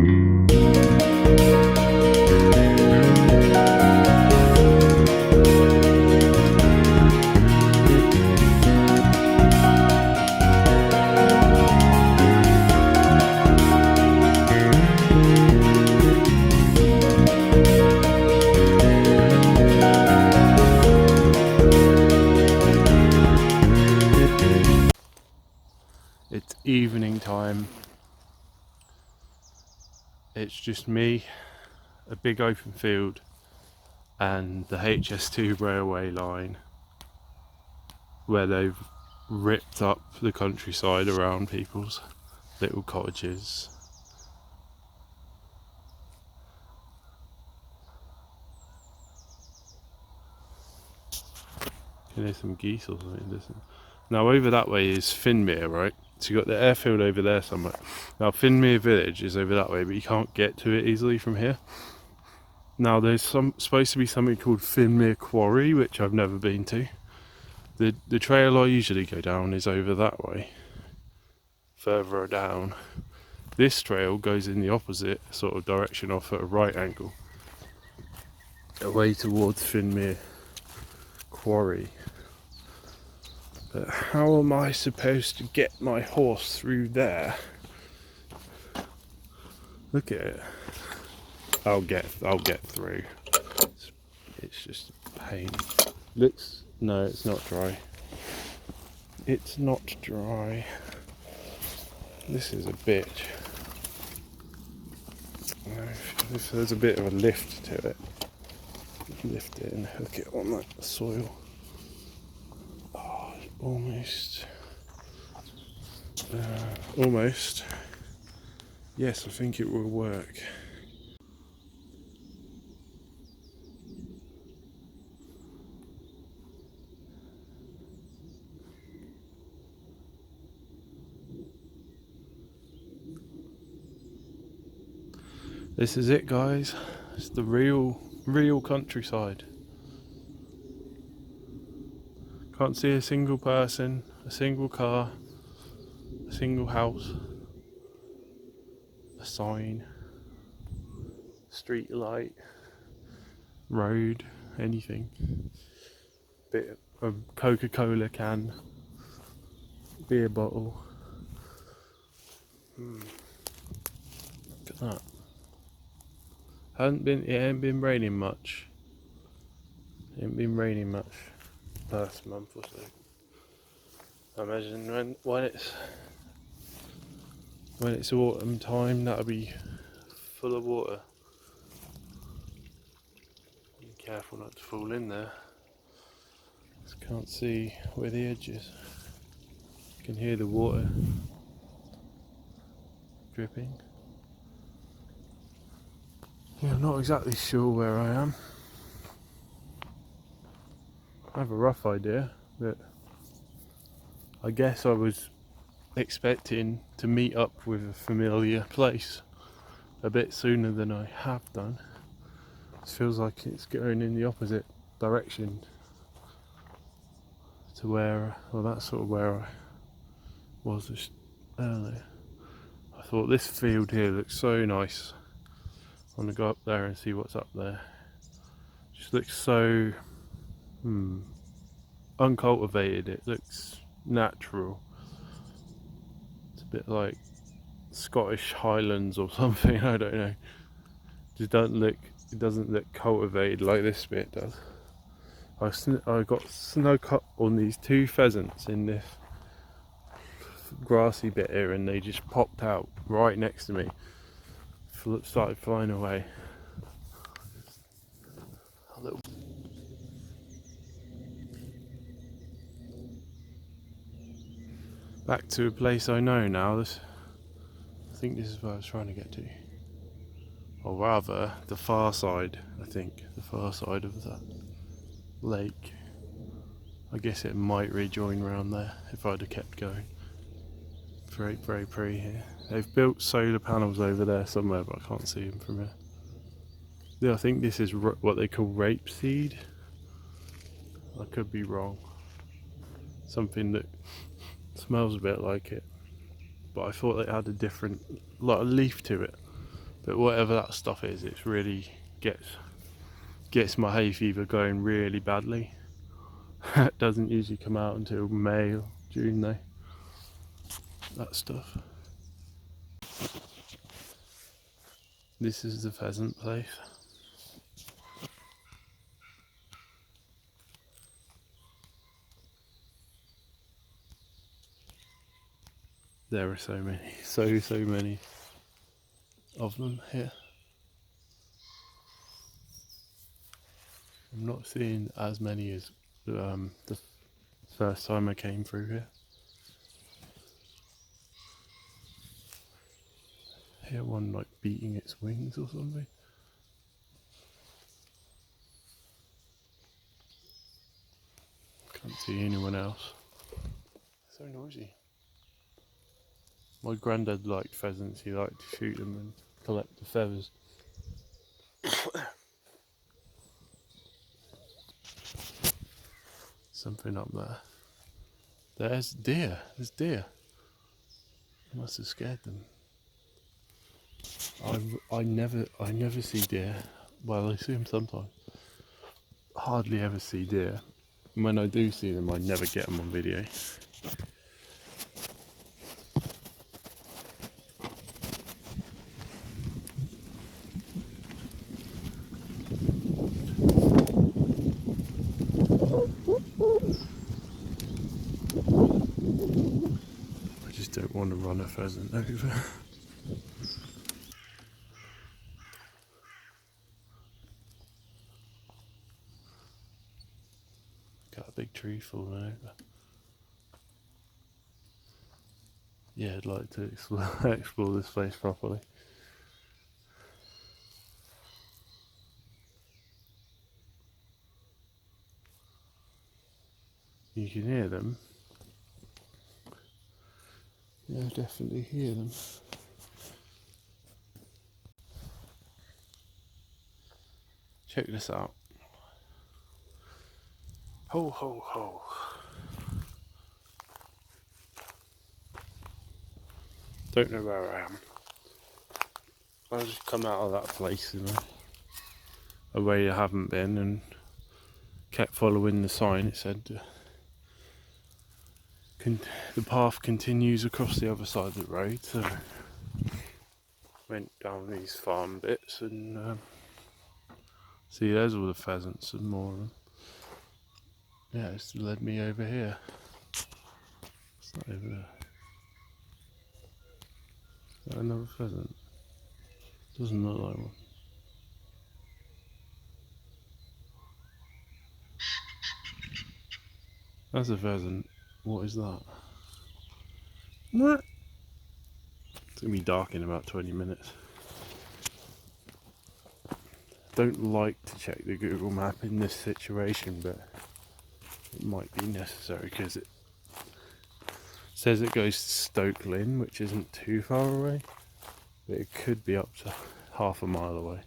It's evening time. It's just me, a big open field, and the HS2 railway line, where they've ripped up the countryside around people's little cottages. There's some geese or something, isn't it? Now over that way is Finmere, right? So you've got the airfield over there somewhere. Now Finmere village is over that way, but you can't get to it easily from here. Now there's supposed to be something called Finmere Quarry, which I've never been to. The trail I usually go down is over that way, further down. This trail goes in the opposite sort of direction, off at a right angle, away towards Finmere Quarry. But how am I supposed to get my horse through there? Look at it. I'll get through. It's just a pain. No, it's not dry. It's not dry. This is a bitch. If there's a bit of a lift to it, lift it and hook it on that soil. Oh, almost. Yes, I think it will work. This is it, guys. It's the real countryside. Can't see a single person, a single car, a single house, a sign, street light, road, anything. Bit of Coca-Cola can, beer bottle. Look at that. It ain't been raining much. It ain't been raining much last month or so. I imagine when it's autumn time, that'll be full of water. Be careful not to fall in there. Just can't see where the edge is. You can hear the water dripping. Yeah, I'm not exactly sure where I am. I have a rough idea, but I guess I was expecting to meet up with a familiar place a bit sooner than I have done. It feels like it's going in the opposite direction to where, well, that's sort of where I was just earlier. I thought this field here looks so nice. I want to go up there and see what's up there. Just looks so uncultivated. It looks natural. It's a bit like Scottish Highlands or something. I don't know. It doesn't look cultivated like this bit does. I got snow cut on these two pheasants in this grassy bit here, and they just popped out right next to me. Started flying away. Back to a place I know now. I think this is where I was trying to get to. Or rather, the far side, I think. The far side of that lake. I guess it might rejoin round there if I'd have kept going. Very, very pretty here. They've built solar panels over there somewhere, but I can't see them from here. Yeah, I think this is what they call rapeseed. I could be wrong. Something that smells a bit like it, but I thought it had a different, like a leaf to it. But whatever that stuff is, it's really gets my hay fever going really badly. It doesn't usually come out until May or June though, that stuff. This is the pheasant place. There are so many, so many of them here. I'm not seeing as many as the first time I came through here. I hear one like beating its wings or something. Can't see anyone else. So noisy. My granddad liked pheasants, he liked to shoot them and collect the feathers. Something up there. There's deer. There's deer. I must have scared them. I never see deer. Well, I see them sometimes. Hardly ever see deer. And when I do see them, I never get them on video. I just don't want to run a pheasant over. Got a big tree falling over. Yeah, I'd like to explore this place properly. You can hear them. Yeah, I definitely hear them. Check this out. Ho ho ho. Don't know where I am. I just come out of that place, you know, a way I haven't been, and kept following the sign. It said the path continues across the other side of the road, so went down these farm bits and see, there's all the pheasants and more of them. Yeah, it's led me over here. It's not over there. Is that another pheasant? Doesn't look like one. That's a pheasant. What is that? What? It's gonna be dark in about 20 minutes. Don't like to check the Google map in this situation, but it might be necessary because it says it goes to Stoke Lynn, which isn't too far away, but it could be up to half a mile away.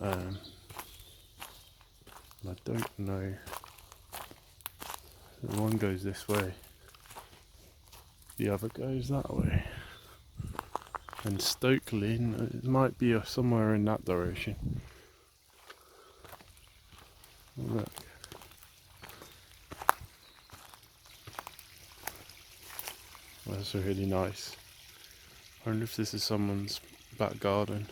I don't know. The one goes this way, the other goes that way. And Stoke Lynn, it might be somewhere in that direction. Look. That's really nice. I wonder if this is someone's back garden.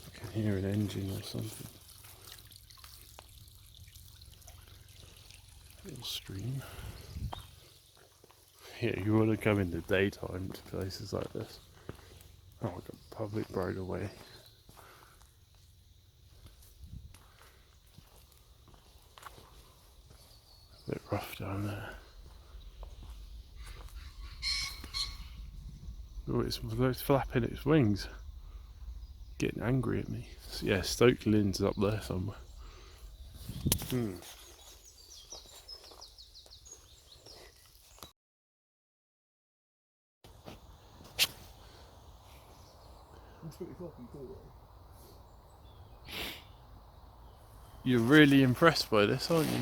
I can hear an engine or something. Little stream. Yeah, you want to come in the daytime to places like this. Oh, I got public right away. A bit rough down there. Oh, it's flapping its wings. Getting angry at me. So, yeah, Stoke Lynn's up there somewhere. That's pretty fucking cool though. You're really impressed by this, aren't you?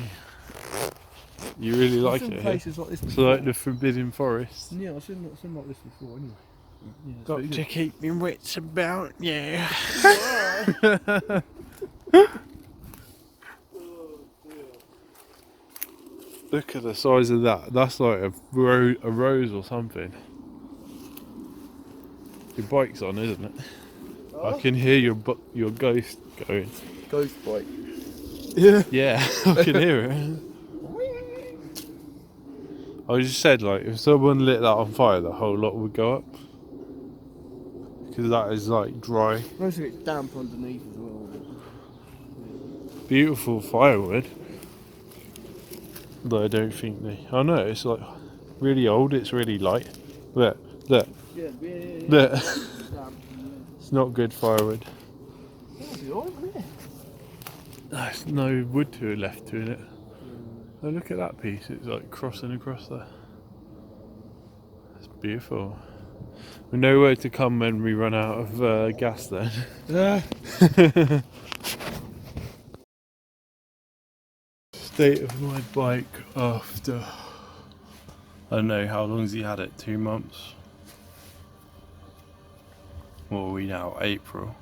You really like it here? Places like this It's like the Forbidden Forest. Yeah, I've seen like this before anyway. Yeah, Got to keep me wits about, yeah. Look at the size of that. That's like a rose or something. Your bike's on, isn't it? Oh. I can hear your ghost going. Ghost bike. Yeah. Yeah, I can hear it. I just said, like, if someone lit that on fire, the whole lot would go up. Because that is, like, dry. Most of it's damp underneath as well. Beautiful firewood. But I don't think they... Oh no, it's like really old, it's really light. Look. Yeah. Look. It's not good firewood. There's no wood to it left to it. Oh, look at that piece, it's like crossing across there. It's beautiful. We know where to come when we run out of gas then. State of my bike after, I don't know, how long's he had it? 2 months? What are we now? April?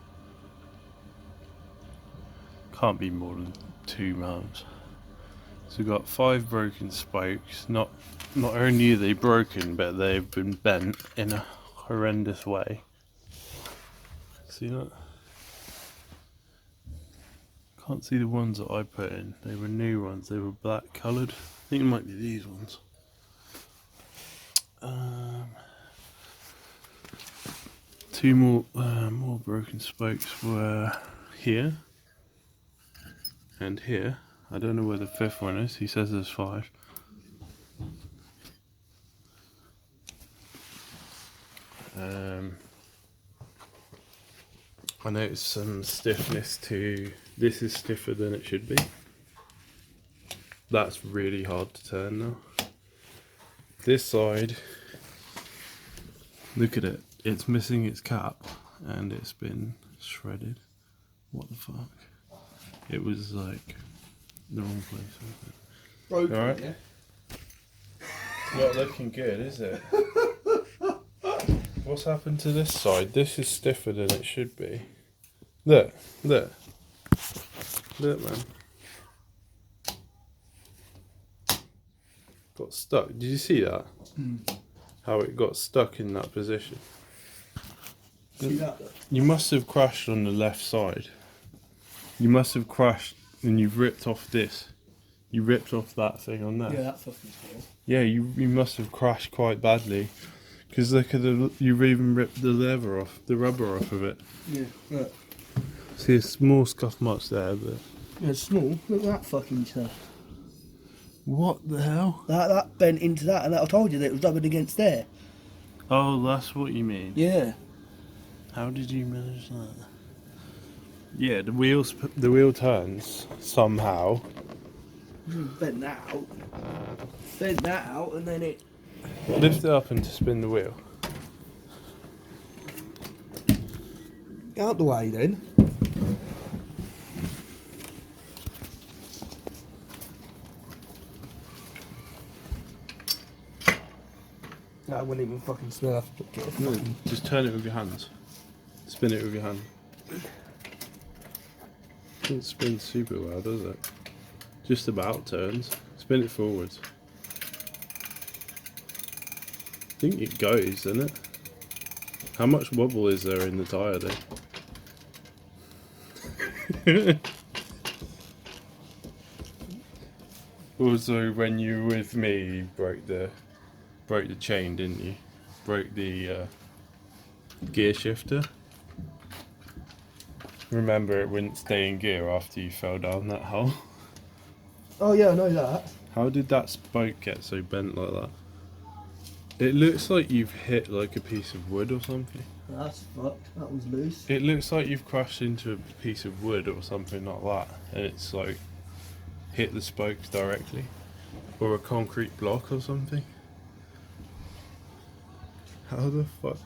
Can't be more than 2 months. So we've got 5 broken spokes. Not only are they broken, but they've been bent in a horrendous way. See that? Can't see the ones that I put in. They were new ones. They were black coloured. I think it might be these ones. Two more broken spokes were here and here. I don't know where the 5th one is. He says there's 5. I noticed some stiffness to... This is stiffer than it should be. That's really hard to turn now. This side, look at it. It's missing its cap and it's been shredded. What the fuck? It was like the wrong place. Broken, alright? yeah? It's not looking good, is it? What's happened to this side? This is stiffer than it should be. Look, man. Got stuck. Did you see that? How it got stuck in that position? See that? You must have crashed on the left side. You must have crashed and you've ripped off this. You ripped off that thing on there. Yeah, that fucking small. Yeah, you must have crashed quite badly. Because look at you've even ripped the leather off, the rubber off of it. Yeah, look. See a small scuff marks there, but... Yeah, it's small. Look at that fucking stuff. What the hell? That bent into that, and I told you that it was rubbing against there. Oh, that's what you mean. Yeah. How did you manage that? Yeah, the wheel turns somehow. Bend that out. Bend that out, and then it... Lift it up and to spin the wheel. Get out the way then. I wouldn't even fucking smell after get it. No, just turn it with your hands. Spin it with your hand. Doesn't spin super well, does it? Just about turns. Spin it forwards. I think it goes, doesn't it? How much wobble is there in the tyre then? Also, when you were with me, you broke the chain, didn't you? Broke the gear shifter. Remember, it wouldn't stay in gear after you fell down that hole. Oh yeah, I know that. How did that spoke get so bent like that? It looks like you've hit like a piece of wood or something. That's fucked. That was loose. It looks like you've crashed into a piece of wood or something like that, and it's like hit the spokes directly, or a concrete block or something. How the fuck?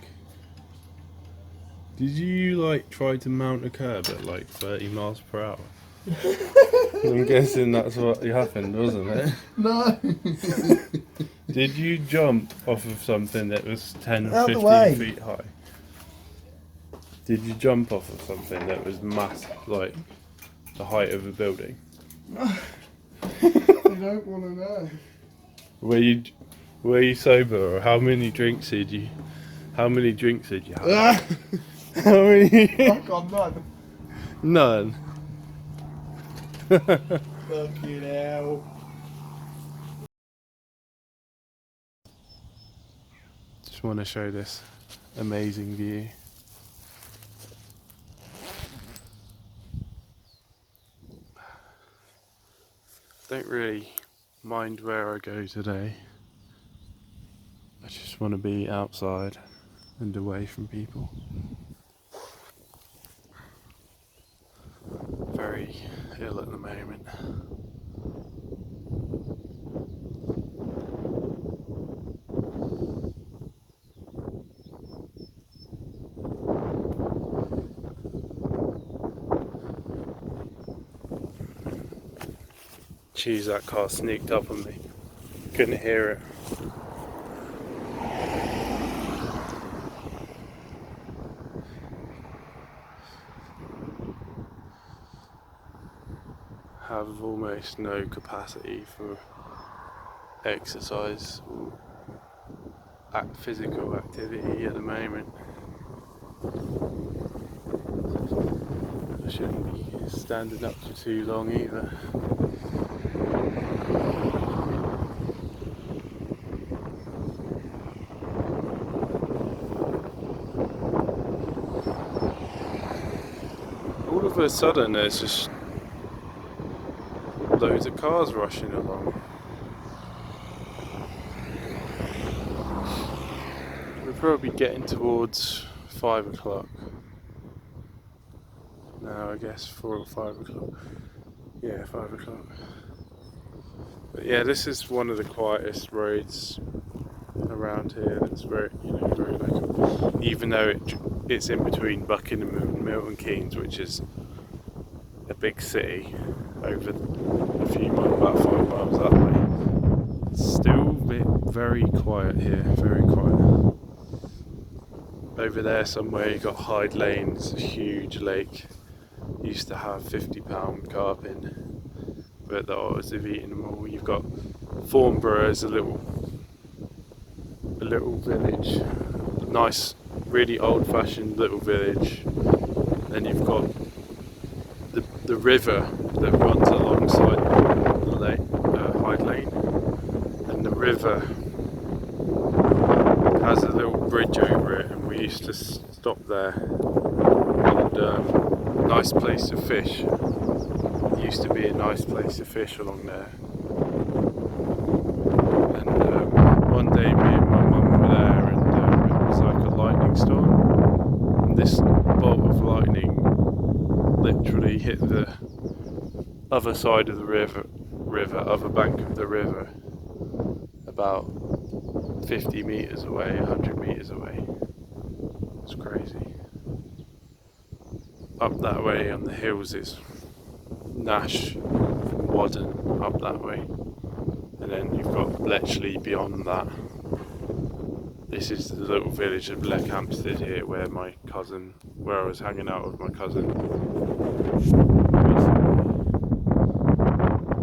Did you like try to mount a curb at like 30 miles per hour? I'm guessing that's what happened, wasn't it? No. Did you jump off of something that was 10, Out the 15 way. feet high? Did you jump off of something that was massive, like the height of a building? You don't want to know. Were you sober, or how many drinks did you have? How many? I got none. None. Fucking hell. Just want to show this amazing view. Don't really mind where I go today. I just want to be outside and away from people. Very ill at the moment. Jeez, that car sneaked up on me. Couldn't hear it. Have almost no capacity for exercise or physical activity at the moment. I shouldn't be standing up for too long either. All of a sudden there's just loads of cars rushing along. We're probably getting towards 5 o'clock. Now I guess 4 or 5 o'clock. Yeah, 5 o'clock. But yeah, this is one of the quietest roads around here. It's very, very local. Even though it's in between Buckingham and Milton Keynes, which is a big city over a few miles, about 5 miles that way. It's still very quiet here, very quiet. Over there somewhere you got Hyde Lane, it's a huge lake. Used to have £50 carping, but the otters have eaten them all. You've got Thornborough as a little village, nice, really old-fashioned little village. Then you've got the river that runs alongside the lake, Hyde Lane, and the river has a little bridge over it, and we used to stop there. And nice place to fish. It used to be a nice place to fish along there. And one day me and my mum were there, and it was like a lightning storm. And this bolt of lightning literally hit the other side of the river, other bank of the river, about 50 metres away, 100 metres away. It's crazy. Up that way on the hills is Nash, Wadden, up that way. And then you've got Bletchley beyond that. This is the little village of Leckhampstead here where I was hanging out with my cousin.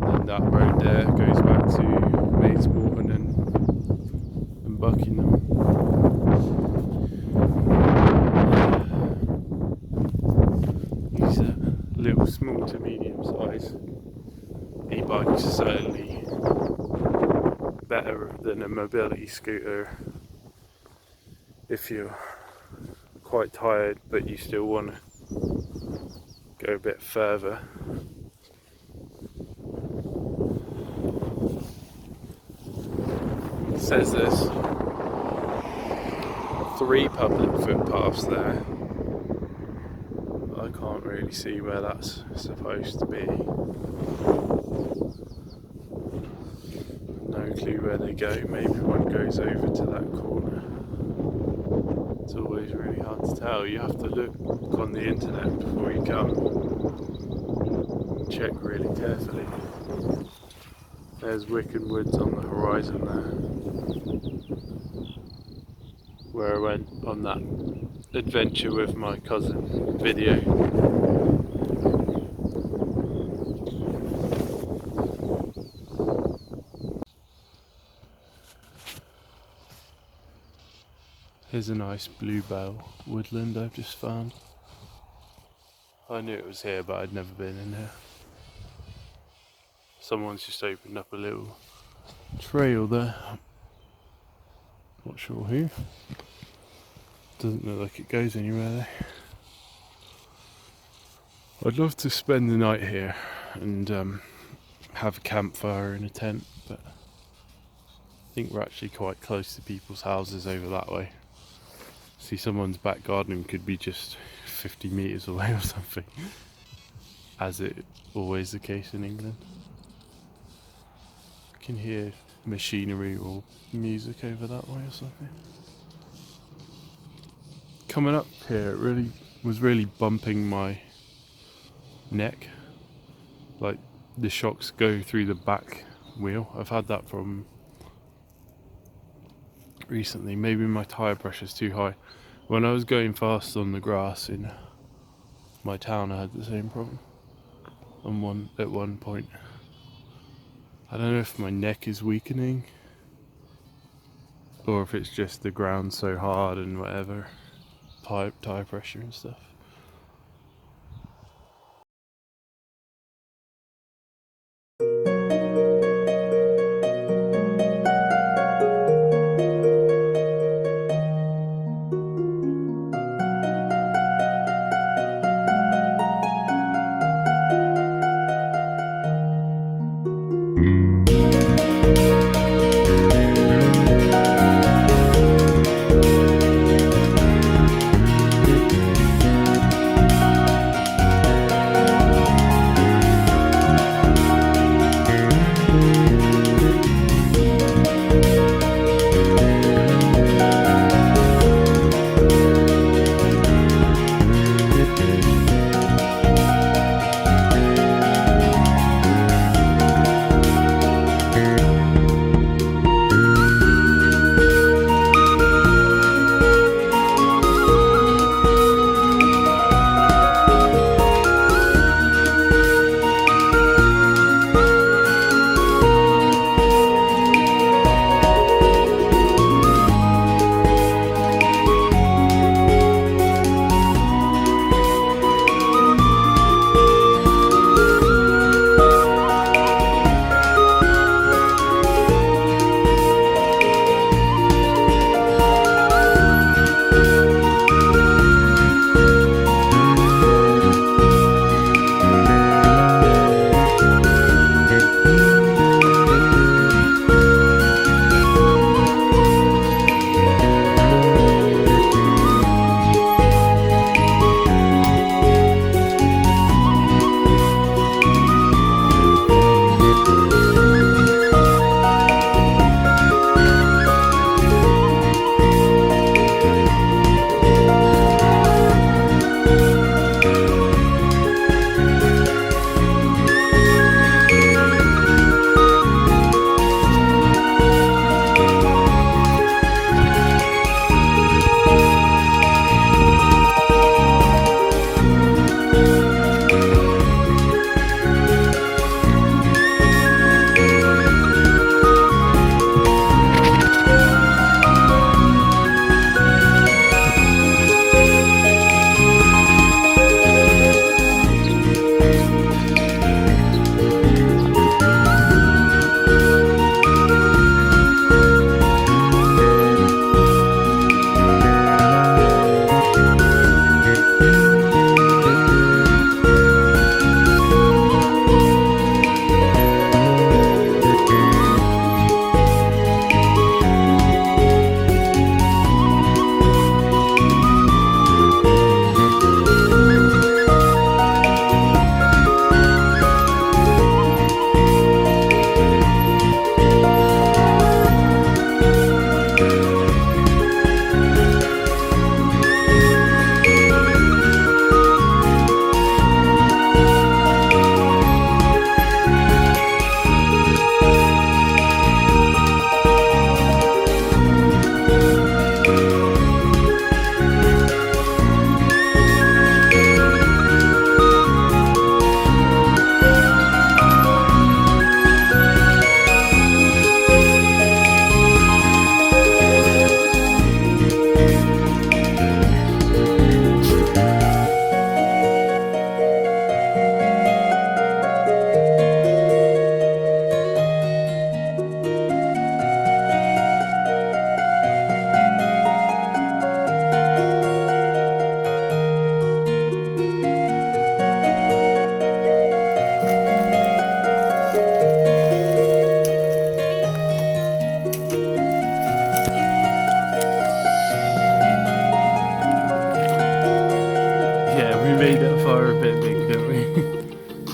And that road there goes back to Maidstone and Buckingham. These are little small to medium size e-bikes are certainly better than a mobility scooter if you're quite tired but you still want to go a bit further. It says there's 3 public footpaths there. I can't really see where that's supposed to be. No clue where they go. Maybe one goes over to that corner. It's always really hard to tell. You have to look on the internet before you come. check really carefully. There's Wickham Woods on the horizon there, where I went on that adventure with my cousin video. Here's a nice bluebell woodland I've just found. I knew it was here, but I'd never been in here. Someone's just opened up a little trail there. Not sure who. Doesn't look like it goes anywhere though. I'd love to spend the night here and have a campfire in a tent, but I think we're actually quite close to people's houses over that way. See, someone's back garden could be just 50 metres away or something, as it always the case in England. I can hear machinery or music over that way or something. Coming up here, it was really bumping my neck, like the shocks go through the back wheel. I've had that problem recently. Maybe my tyre pressure's too high. When I was going fast on the grass in my town, I had the same problem at one point. I don't know if my neck is weakening or if it's just the ground so hard and whatever, tyre pressure and stuff.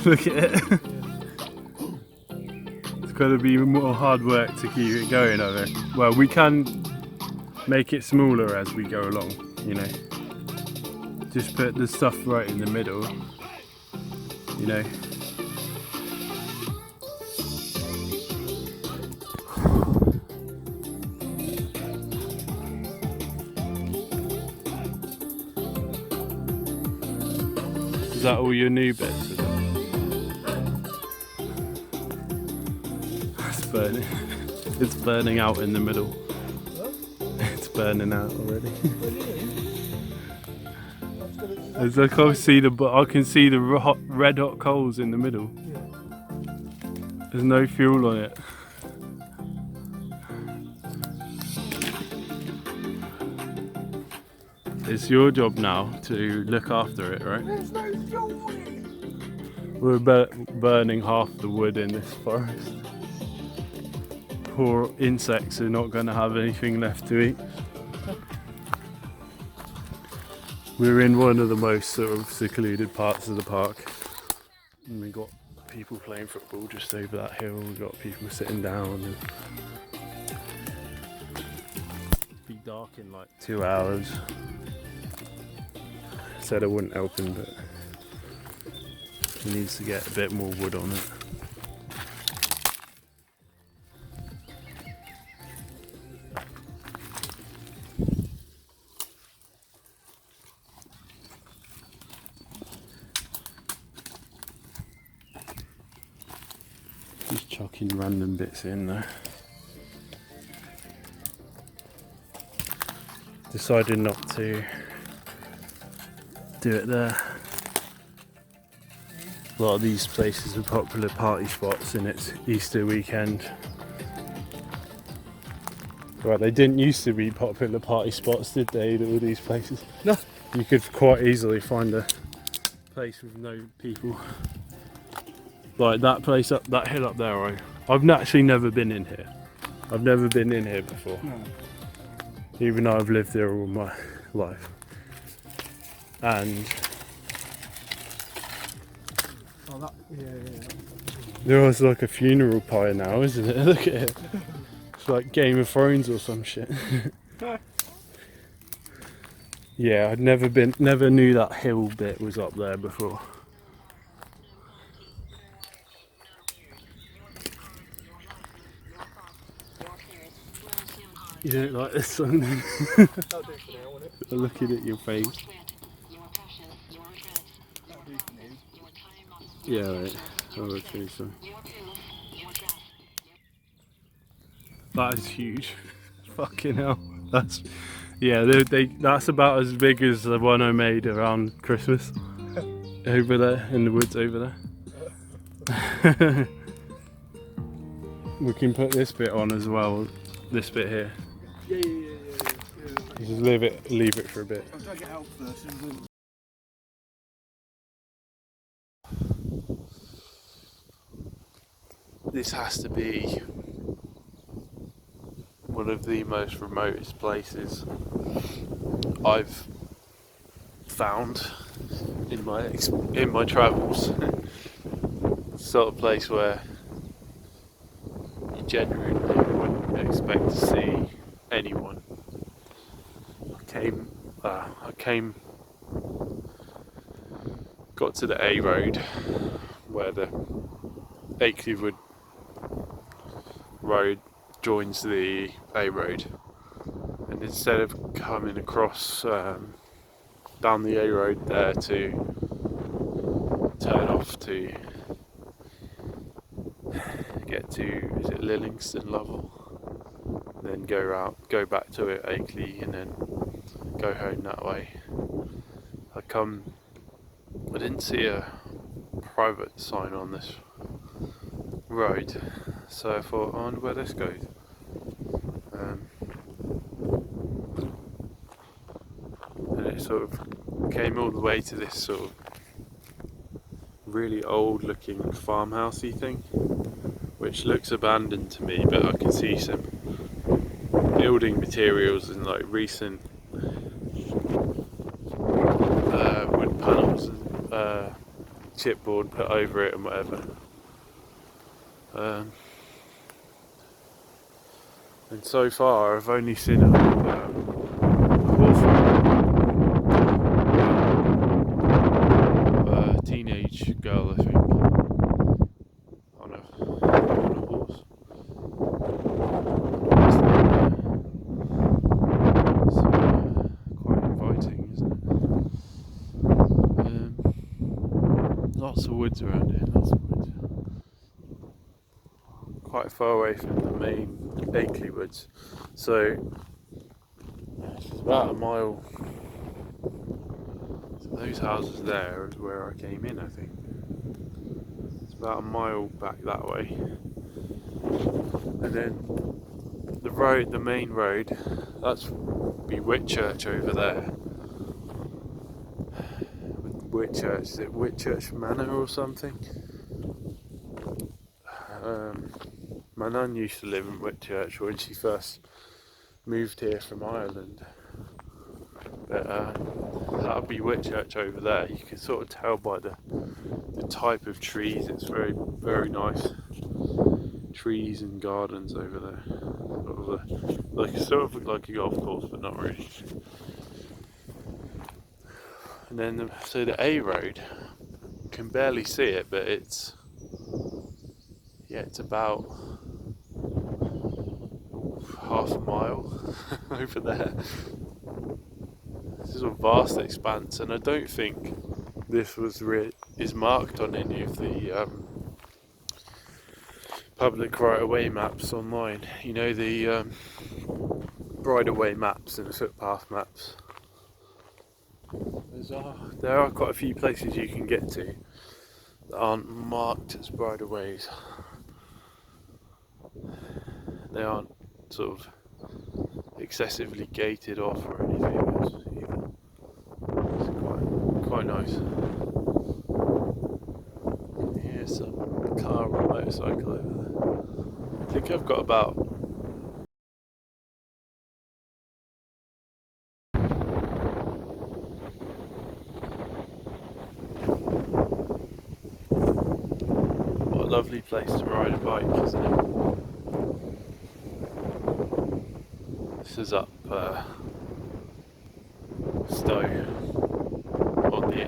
Look at it. It's got to be more hard work to keep it going, I think. Well, we can make it smaller as we go along, you know. Just put the stuff right in the middle, you know. Is that all your new bits? Is it? It's burning. It's burning out in the middle. It's burning out already. As I can see I can see the red hot coals in the middle. There's no fuel on it. It's your job now to look after it, right? There's no fuel in it. We're burning half the wood in this forest. Poor insects are not going to have anything left to eat. We're in one of the most sort of secluded parts of the park. And we got people playing football just over that hill. We got people sitting down. And it'll be dark in like 2 hours. Said I wouldn't help him, but he needs to get a bit more wood on it. Just chucking random bits in there. Decided not to do it there. A lot of these places are popular party spots and it's Easter weekend. Right, they didn't used to be popular party spots, did they, all these places? No. You could quite easily find a place with no people. Like that place up, that hill up there, I've actually never been in here. I've never been in here before. No. Even though I've lived there all my life. And there was like a funeral pyre now, isn't it? Look at it. It's like Game of Thrones or some shit. Yeah, I'd never knew that hill bit was up there before. You don't like this song? Looking at your face. Yeah, right. I would say so. That is huge. Fucking hell. That's that's about as big as the one I made around Christmas. Over there, in the woods over there. We can put this bit on as well. This bit here. Yeah. Just leave it for a bit. I'll drag it out first. This has to be one of the most remotest places I've found in my travels. Sort of place where you genuinely wouldn't expect to see anyone. Got to the A road where the Akeleywood road joins the A road, and instead of coming across down the A road there to turn off to get to, is it Lillingston Lovell, then go back to it Akeley and then go home that way. I didn't see a private sign on this road, so I thought, I wonder where this goes. And it sort of came all the way to this sort of really old looking farmhousey thing, which looks abandoned to me, but I can see some building materials and like recent wood panels and chipboard put over it and whatever. And so far I've only seen a horse ride, a teenage girl I think, on a horse. It's quite inviting, isn't it? Lots of woods around here, lots of woods. Quite far away from the main Akeley woods, so it's about a mile. So those houses there is where I came in, I think. It's about a mile back that way, and then the road, the main road, that's be Whitchurch over there. Whitchurch, is it Whitchurch Manor or something? My nan used to live in Whitchurch when she first moved here from Ireland. But that would be Whitchurch over there. You can sort of tell by the type of trees. It's very, very nice trees and gardens over there. Sort of like a golf course, but not really. And then the A road, you can barely see it, but it's about half a mile over there. This is a vast expanse, and I don't think this is marked on any of the public right-of-way maps online. You know, the right-of-way maps and footpath maps. There are quite a few places you can get to that aren't marked as right-of-ways. They aren't sort of excessively gated off or anything else either. It's quite nice. You can hear some car or motorcycle over there. I think I've got about what a lovely place to ride a bike, isn't it? This is up Stowe, on the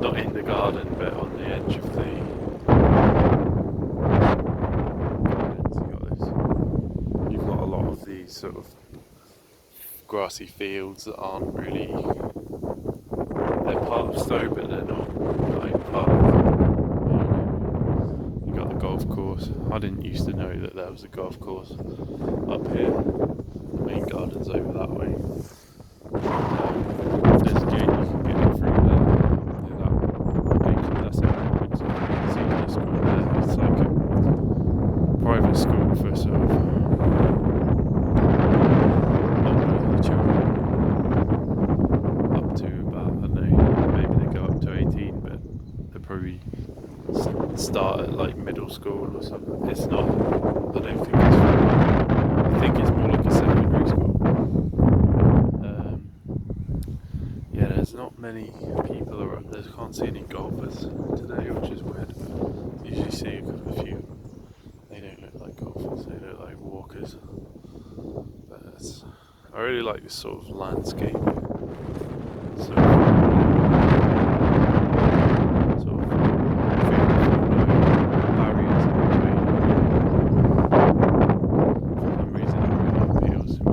not in the garden, but on the edge of the gardens. You've got a lot of these sort of grassy fields that aren't really, they're part of Stowe, but they're not like part of. You got the golf course. I didn't used to know that there was a golf course up here. The main garden's over that way. There's a gate you can get through there. That's it. See the school there. It's like a private school for sort of older children. Up to about, I don't know, maybe they go up to 18, but they probably start at like middle school or something. It's not, I don't think it's, I think it's more like a secondary school. Yeah, there's not many people around. I can't see any golfers today, which is weird. Usually see a few. They don't look like golfers, they look like walkers. But I really like this sort of landscape. So barriers in between. For some reason it really appeals to me.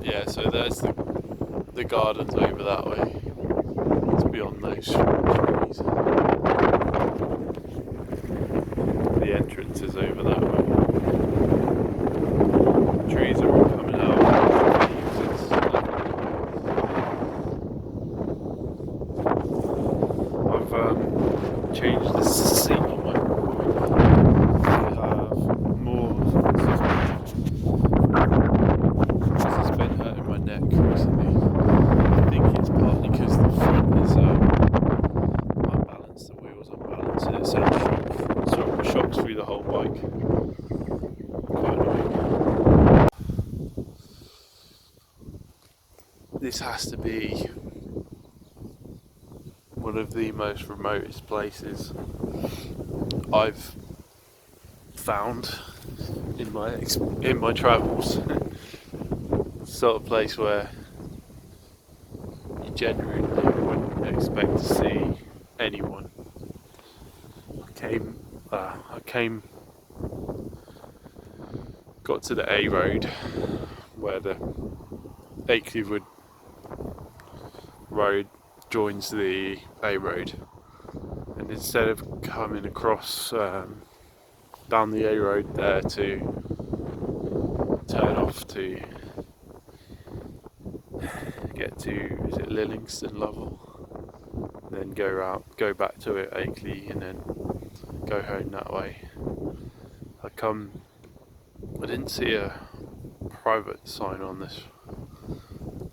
Yeah, so there's the gardens over that way. It's beyond those trees. The entrance is over that way. Trees are all coming out of the leaves. I've changed the seat on my bike. I have more. This has been hurting my neck recently. I think it's partly because the front is feels unbalanced and it sends shocks through the whole bike. Quite annoying. This has to be one of the most remotest places I've found in my travels. Sort of place where you genuinely wouldn't expect to see anyone. Got to the A road where the Akeleywood road joins the A road, and instead of coming across down the A road there to turn off to get to, is it Lillingston Lovell, then go back to it Akeley and then go home that way. I didn't see a private sign on this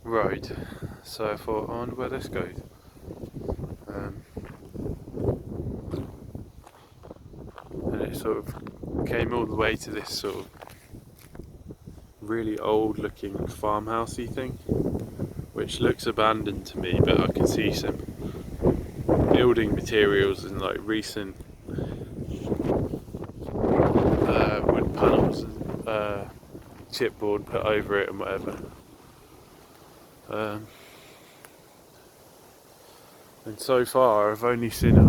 road, so I thought, I wonder where this goes. And it sort of came all the way to this sort of really old looking farmhousey thing, which looks abandoned to me, but I can see some building materials and like recent wood panels and chipboard put over it and whatever. And so far I've only seen a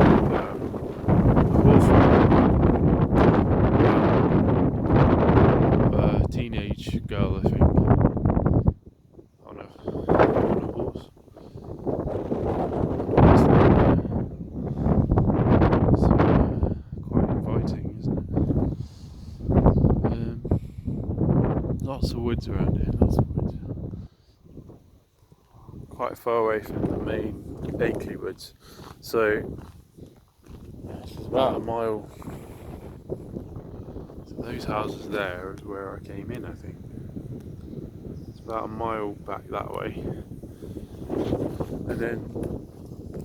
horse ride, a teenage girl I think, on a horse. It's quite inviting, isn't it? Lots of woods around here, lots of woods. Quite far away from the main Akeley woods, so it's about a mile. So those houses there is where I came in, I think. It's about a mile back that way, and then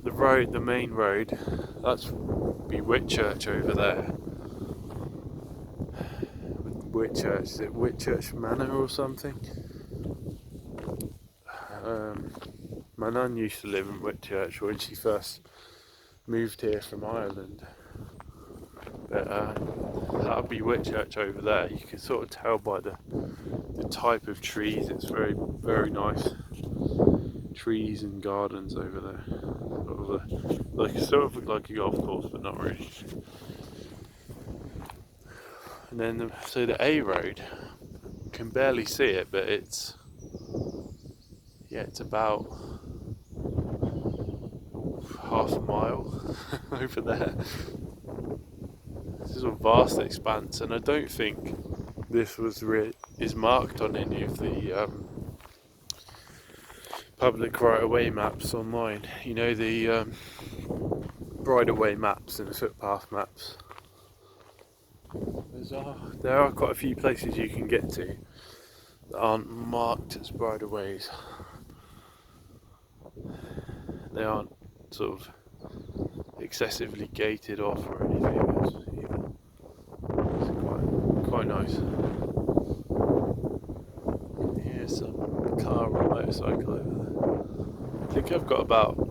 the main road, that's be Whitchurch over there. Whitchurch, is it Whitchurch Manor or something? My nan used to live in Whitchurch when she first moved here from Ireland, but that would be Whitchurch over there. You can sort of tell by the type of trees. It's very, very nice trees and gardens over there. Sort of like a golf course, but not really. And then so the A road, can barely see it, but it's about half a mile over there. This is a vast expanse, and I don't think this is marked on any of the public right-of-way maps online. You know, the right-of-way maps and the footpath maps. There are quite a few places you can get to that aren't marked as right-of-ways. They aren't sort of excessively gated off or anything. It's quite nice. Here's some car or motorcycle over there. I think I've got about